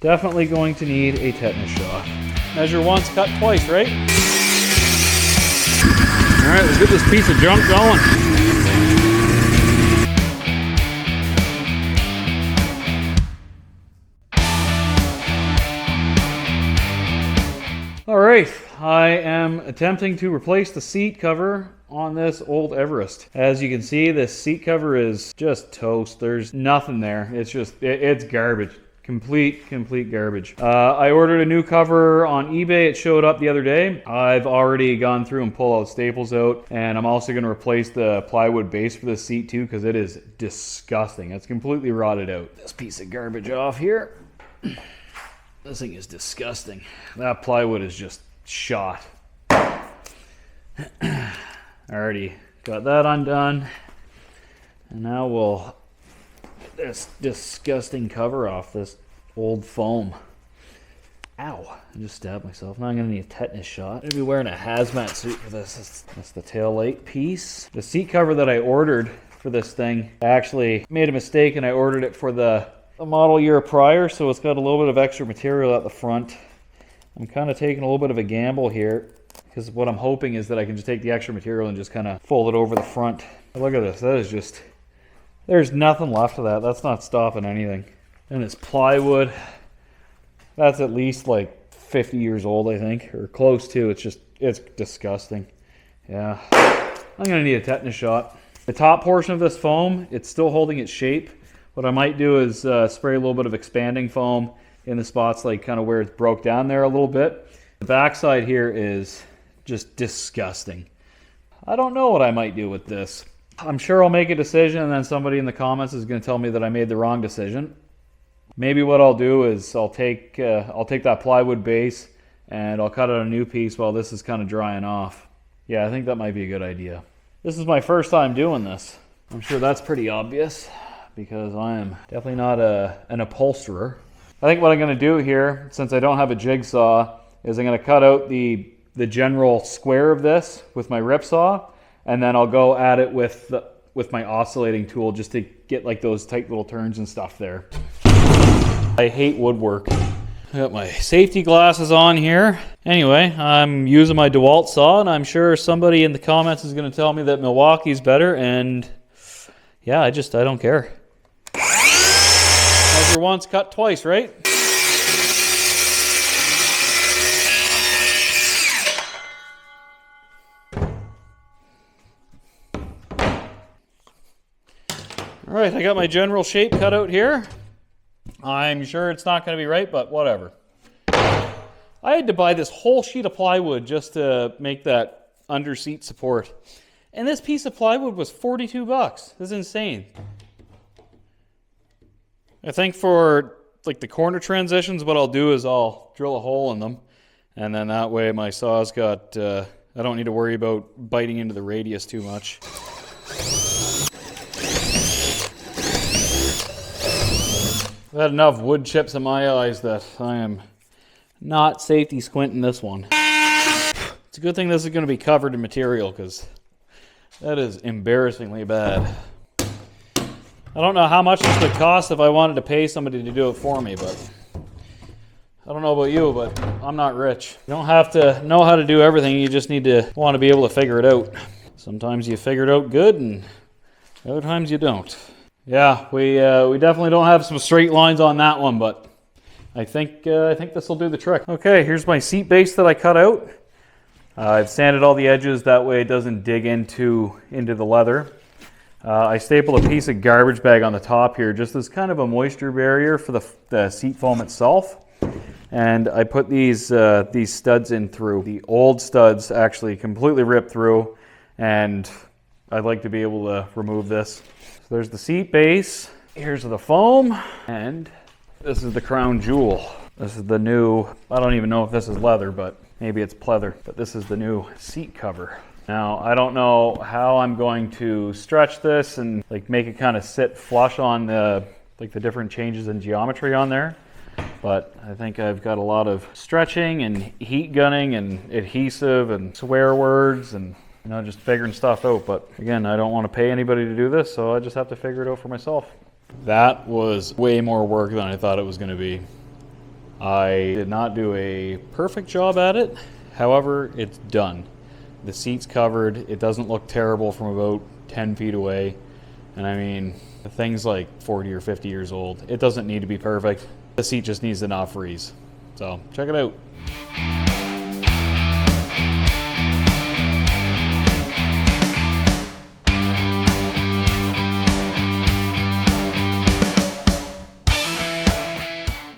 Definitely going to need a tetanus shot. Measure once, cut twice, right? All right, let's get this piece of junk going. All right, I am attempting to replace the seat cover on this old Everest. As you can see, this seat cover is just toast. There's nothing there. It's just, it's garbage. Complete garbage. I ordered a new cover on eBay. It showed up the other day. I've already gone through and pulled all the staples out, and I'm also going to replace the plywood base for the seat too, because it is disgusting. It's completely rotted out. This piece of garbage off here. This thing is disgusting. That plywood is just shot. Already got that undone. And now we'll get this disgusting cover off this old foam. Ow, I just stabbed myself. Now I'm gonna need a tetanus shot. I'm gonna be wearing a hazmat suit for this. That's the tail light piece. The seat cover that I ordered for this thing, I actually made a mistake and I ordered it for the model year prior, so it's got a little bit of extra material at the front. I'm kind of taking a little bit of a gamble here, because what I'm hoping is that I can just take the extra material and just kind of fold it over the front. But look at this, that is just, there's nothing left of that. That's not stopping anything. And it's plywood. That's at least like 50 years old, I think, or close to. It's just, it's disgusting. Yeah, I'm gonna need a tetanus shot. The top portion of this foam, it's still holding its shape. What I might do is spray a little bit of expanding foam in the spots like kind of where it's broke down there a little bit. The backside here is just disgusting. I don't know what I might do with this. I'm sure I'll make a decision and then somebody in the comments is going to tell me that I made the wrong decision. Maybe what I'll do is I'll take that plywood base and I'll cut out a new piece while this is kind of drying off. Yeah, I think that might be a good idea. This is my first time doing this. I'm sure that's pretty obvious, because I am definitely not an upholsterer. I think what I'm going to do here, since I don't have a jigsaw, is I'm going to cut out the general square of this with my rip saw, and then I'll go at it with my oscillating tool just to get like those tight little turns and stuff there. I hate woodwork. I got my safety glasses on here. Anyway, I'm using my DeWalt saw, and I'm sure somebody in the comments is going to tell me that Milwaukee's better, and yeah, I don't care. Measure once, cut twice, right? All right, I got my general shape cut out here. I'm sure it's not going to be right, but whatever. I had to buy this whole sheet of plywood just to make that under seat support. And this piece of plywood was 42 bucks. This is insane. I think for like the corner transitions, what I'll do is I'll drill a hole in them. And then that way my saw's got, I don't need to worry about biting into the radius too much. I've had enough wood chips in my eyes that I am not safety squinting this one. It's a good thing this is going to be covered in material, because that is embarrassingly bad. I don't know how much this would cost if I wanted to pay somebody to do it for me, but I don't know about you, but I'm not rich. You don't have to know how to do everything, you just need to want to be able to figure it out. Sometimes you figure it out good, and other times you don't. Yeah, we definitely don't have some straight lines on that one, but I think this will do the trick. Okay, here's my seat base that I cut out. I've sanded all the edges, that way it doesn't dig into the leather. I stapled a piece of garbage bag on the top here, just as kind of a moisture barrier for the seat foam itself. And I put these studs in through. The old studs actually completely ripped through, and I'd like to be able to remove this. So there's the seat base, here's the foam, and this is the crown jewel. This is the new, I don't even know if this is leather, but maybe it's pleather, but this is the new seat cover. Now, I don't know how I'm going to stretch this and like make it kind of sit flush on the different changes in geometry on there, but I think I've got a lot of stretching and heat gunning and adhesive and swear words and just figuring stuff out. But again, I don't want to pay anybody to do this, so I just have to figure it out for myself. That was way more work than I thought it was going to be. I did not do a perfect job at it. However, it's done. The seat's covered. It doesn't look terrible from about 10 feet away. And I mean, the thing's like 40 or 50 years old. It doesn't need to be perfect. The seat just needs to not freeze. So check it out.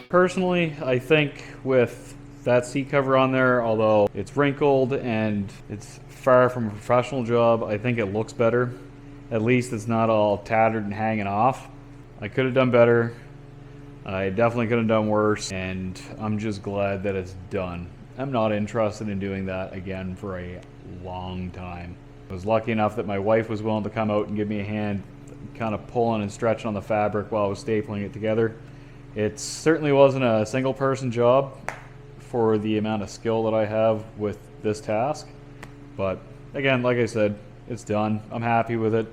Personally, I think with that seat cover on there, although it's wrinkled and it's far from a professional job, I think it looks better. At least it's not all tattered and hanging off. I could have done better. I definitely could have done worse, and I'm just glad that it's done. I'm not interested in doing that again for a long time. I was lucky enough that my wife was willing to come out and give me a hand kind of pulling and stretching on the fabric while I was stapling it together. It certainly wasn't a single person job for the amount of skill that I have with this task. But again, like I said, it's done. I'm happy with it.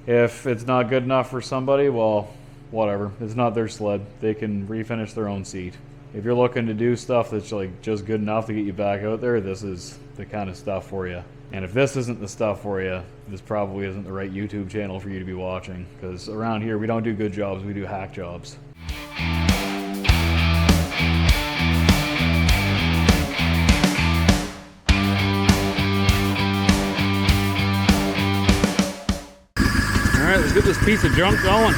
If it's not good enough for somebody, well, whatever. It's not their sled. They can refinish their own seat. If you're looking to do stuff that's like just good enough to get you back out there, this is the kind of stuff for you. And if this isn't the stuff for you, this probably isn't the right YouTube channel for you to be watching, because around here we don't do good jobs, we do hack jobs. Alright, let's get this piece of junk going.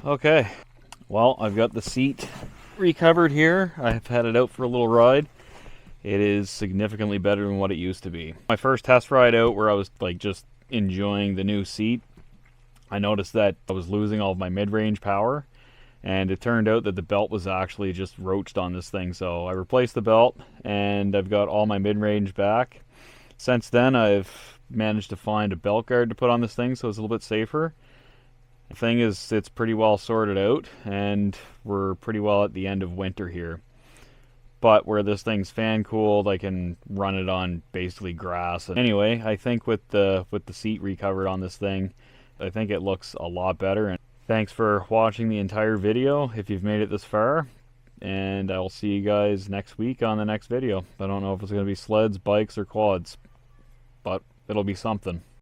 Okay, well, I've got the seat recovered here. I've had it out for a little ride. It is significantly better than what it used to be. My first test ride out, where I was like just enjoying the new seat, I noticed that I was losing all of my mid-range power, and it turned out that the belt was actually just roached on this thing. So I replaced the belt and I've got all my mid-range back. Since then, I've managed to find a belt guard to put on this thing so it's a little bit safer. The thing is, it's pretty well sorted out, and we're pretty well at the end of winter here. But where this thing's fan cooled, I can run it on basically grass. Anyway, I think with the seat recovered on this thing, I think it looks a lot better. And thanks for watching the entire video if you've made it this far, and I will see you guys next week on the next video. I don't know if it's going to be sleds, bikes, or quads, but it'll be something.